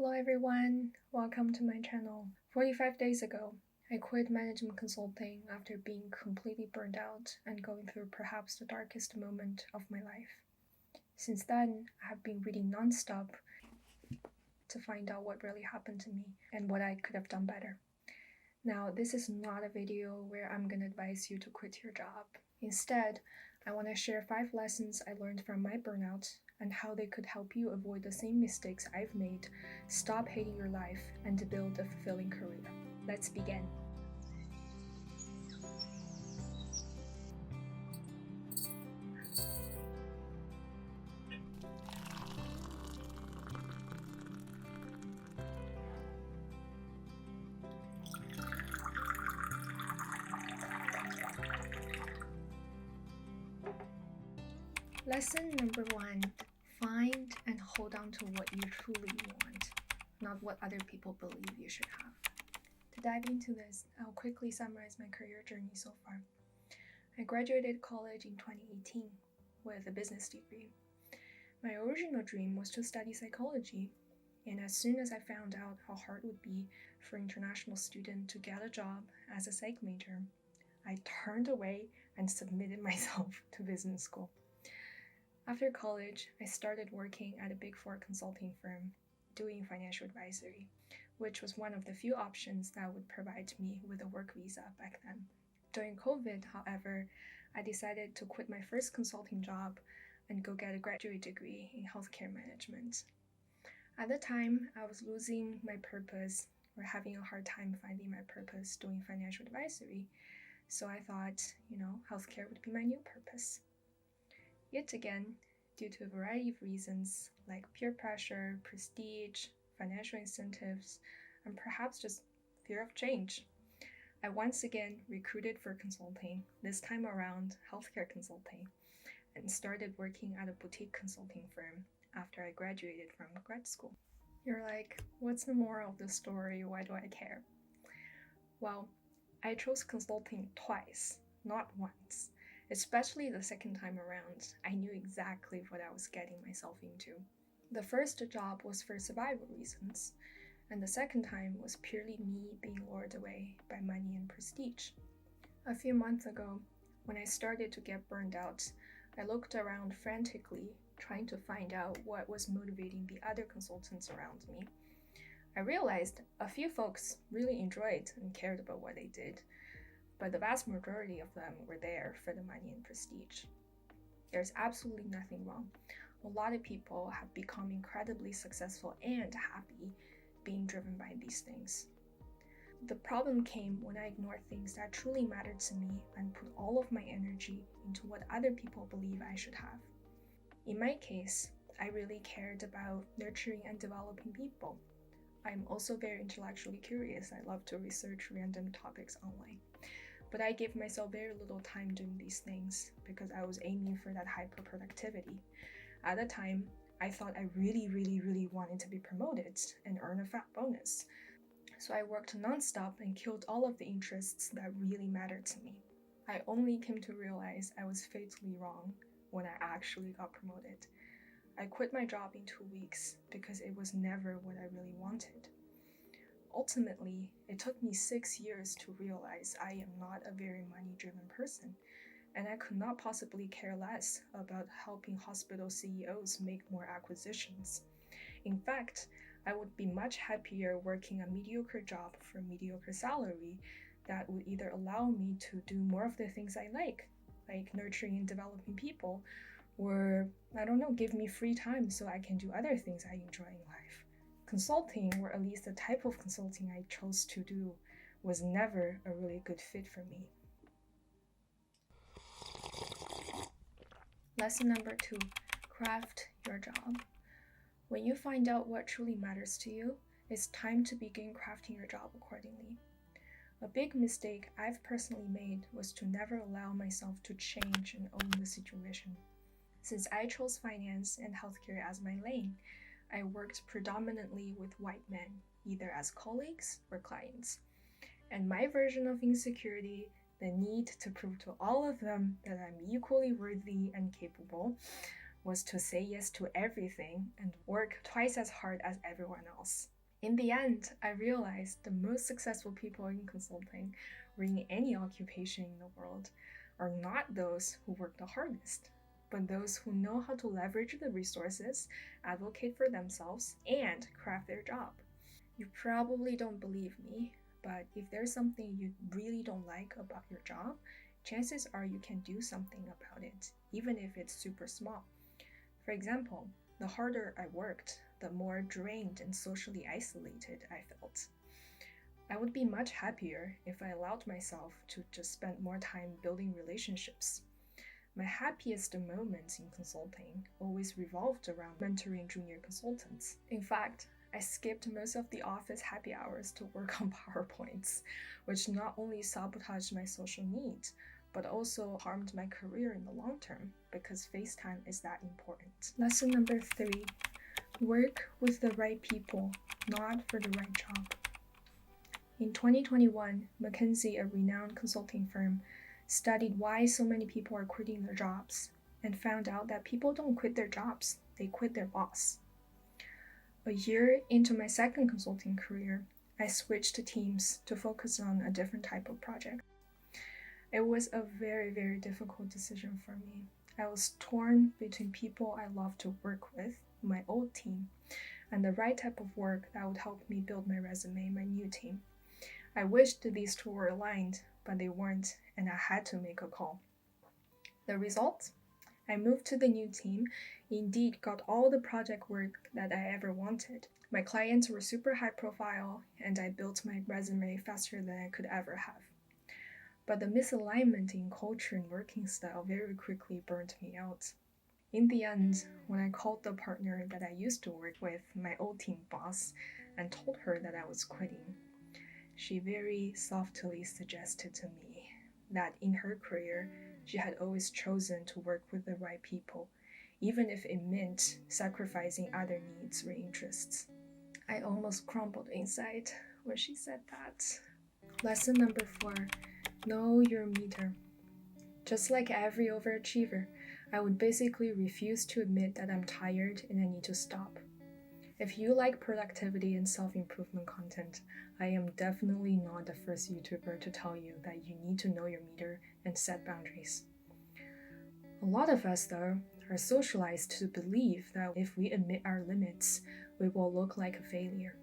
Hello everyone, welcome to my channel. 45 days ago, I quit management consulting after being completely burned out and going through perhaps the darkest moment of my life. Since then, I have been reading non-stop to find out what really happened to me and what I could have done better. Now, this is not a video where I'm gonna advise you to quit your job. Instead, I want to share 5 lessons I learned from my burnout and how they could help you avoid the same mistakes I've made, stop hating your life, and to build a fulfilling career. Let's begin. Lesson number 1. Find and hold on to what you truly want, not what other people believe you should have. To dive into this, I'll quickly summarize my career journey so far. I graduated college in 2018 with a business degree. My original dream was to study psychology, and as soon as I found out how hard it would be for an international student to get a job as a psych major, I turned away and submitted myself to business school. After college, I started working at a Big Four consulting firm doing financial advisory, which was one of the few options that would provide me with a work visa back then. During COVID, however, I decided to quit my first consulting job and go get a graduate degree in healthcare management. At the time, I was losing my purpose or having a hard time finding my purpose doing financial advisory, so I thought, healthcare would be my new purpose. Yet again, due to a variety of reasons like peer pressure, prestige, financial incentives, and perhaps just fear of change, I once again recruited for consulting, this time around healthcare consulting, and started working at a boutique consulting firm after I graduated from grad school. You're like, what's the moral of the story? Why do I care? Well, I chose consulting twice, not once. Especially the second time around, I knew exactly what I was getting myself into. The first job was for survival reasons, and the second time was purely me being lured away by money and prestige. A few months ago, when I started to get burned out, I looked around frantically, trying to find out what was motivating the other consultants around me. I realized a few folks really enjoyed and cared about what they did, but the vast majority of them were there for the money and prestige. There's absolutely nothing wrong. A lot of people have become incredibly successful and happy being driven by these things. The problem came when I ignored things that truly mattered to me and put all of my energy into what other people believe I should have. In my case, I really cared about nurturing and developing people. I'm also very intellectually curious. I love to research random topics online. But I gave myself very little time doing these things because I was aiming for that hyper productivity. At the time, I thought I really wanted to be promoted and earn a fat bonus. So I worked non-stop and killed all of the interests that really mattered to me. I only came to realize I was fatally wrong when I actually got promoted. I quit my job in 2 weeks because it was never what I really wanted. Ultimately, it took me 6 years to realize I am not a very money-driven person, and I could not possibly care less about helping hospital CEOs make more acquisitions. In fact, I would be much happier working a mediocre job for a mediocre salary that would either allow me to do more of the things I like nurturing and developing people, or, give me free time so I can do other things I enjoy in life. Consulting, or at least the type of consulting I chose to do, was never a really good fit for me. Lesson number 2, craft your job. When you find out what truly matters to you, it's time to begin crafting your job accordingly. A big mistake I've personally made was to never allow myself to change and own the situation. Since I chose finance and healthcare as my lane, I worked predominantly with white men, either as colleagues or clients. And my version of insecurity, the need to prove to all of them that I'm equally worthy and capable, was to say yes to everything and work twice as hard as everyone else. In the end, I realized the most successful people in consulting or in any occupation in the world are not those who work the hardest, but those who know how to leverage the resources, advocate for themselves, and craft their job. You probably don't believe me, but if there's something you really don't like about your job, chances are you can do something about it, even if it's super small. For example, the harder I worked, the more drained and socially isolated I felt. I would be much happier if I allowed myself to just spend more time building relationships. My happiest moments in consulting always revolved around mentoring junior consultants. In fact, I skipped most of the office happy hours to work on PowerPoints, which not only sabotaged my social needs, but also harmed my career in the long term because FaceTime is that important. Lesson number 3, work with the right people, not for the right job. In 2021, McKinsey, a renowned consulting firm, studied why so many people are quitting their jobs and found out that people don't quit their jobs, they quit their boss. A year into my second consulting career, I switched teams to focus on a different type of project. It was a very, very difficult decision for me. I was torn between people I love to work with, my old team, and the right type of work that would help me build my resume, my new team. I wished these two were aligned, but they weren't, and I had to make a call. The result? I moved to the new team, indeed got all the project work that I ever wanted. My clients were super high profile, and I built my resume faster than I could ever have. But the misalignment in culture and working style very quickly burnt me out. In the end, when I called the partner that I used to work with, my old team boss, and told her that I was quitting, she very softly suggested to me that in her career, she had always chosen to work with the right people, even if it meant sacrificing other needs or interests. I almost crumbled inside when she said that. Lesson number 4, know your meter. Just like every overachiever, I would basically refuse to admit that I'm tired and I need to stop. If you like productivity and self-improvement content, I am definitely not the first YouTuber to tell you that you need to know your meter and set boundaries. A lot of us, though, are socialized to believe that if we admit our limits, we will look like a failure.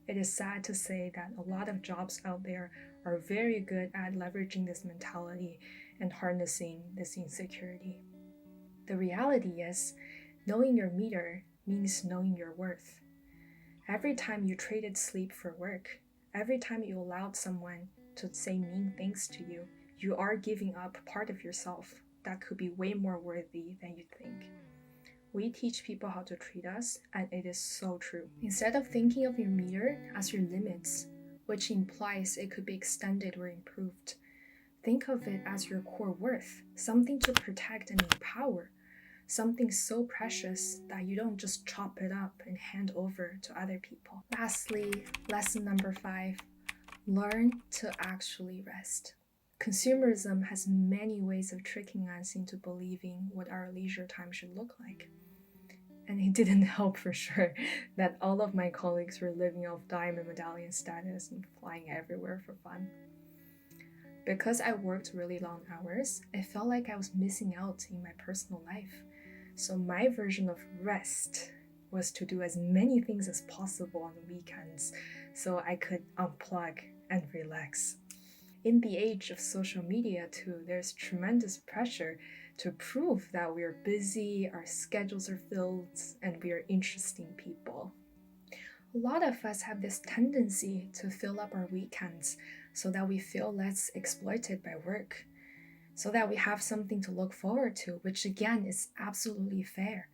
It is sad to say that a lot of jobs out there are very good at leveraging this mentality and harnessing this insecurity. The reality is, knowing your meter means knowing your worth. Every time you traded sleep for work, every time you allowed someone to say mean things to you, you are giving up part of yourself that could be way more worthy than you think. We teach people how to treat us, and it is so true. Instead of thinking of your meter as your limits, which implies it could be extended or improved, think of it as your core worth, something to protect and empower, something so precious that you don't just chop it up and hand over to other people. Lastly, lesson number 5, learn to actually rest. Consumerism has many ways of tricking us into believing what our leisure time should look like. And it didn't help for sure that all of my colleagues were living off diamond medallion status and flying everywhere for fun. Because I worked really long hours, I felt like I was missing out in my personal life. So my version of rest was to do as many things as possible on the weekends so I could unplug and relax. In the age of social media too, there's tremendous pressure to prove that we're busy, our schedules are filled, and we are interesting people. A lot of us have this tendency to fill up our weekends so that we feel less exploited by work, so that we have something to look forward to, which again is absolutely fair.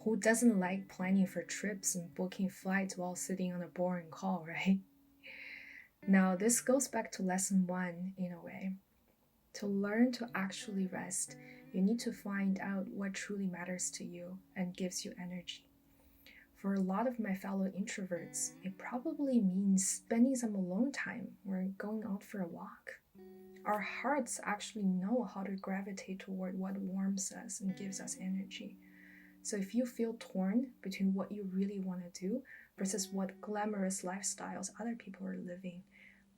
Who doesn't like planning for trips and booking flights while sitting on a boring call, right? Now, this goes back to lesson 1 in a way. To learn to actually rest, you need to find out what truly matters to you and gives you energy. For a lot of my fellow introverts, it probably means spending some alone time or going out for a walk. Our hearts actually know how to gravitate toward what warms us and gives us energy. So if you feel torn between what you really want to do versus what glamorous lifestyles other people are living.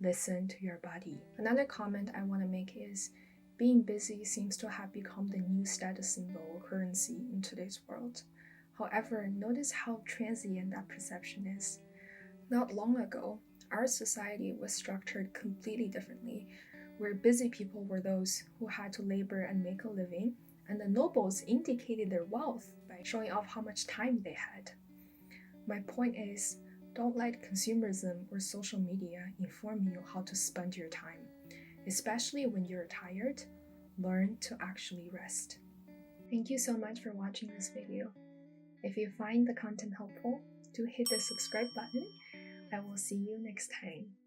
Listen to your body. Another comment I want to make is being busy seems to have become the new status symbol or currency in today's world. However, notice how transient that perception is. Not long ago, our society was structured completely differently, where busy people were those who had to labor and make a living, and the nobles indicated their wealth by showing off how much time they had. My point is, don't let consumerism or social media inform you how to spend your time. Especially when you're tired, learn to actually rest. Thank you so much for watching this video. If you find the content helpful, do hit the subscribe button. I will see you next time.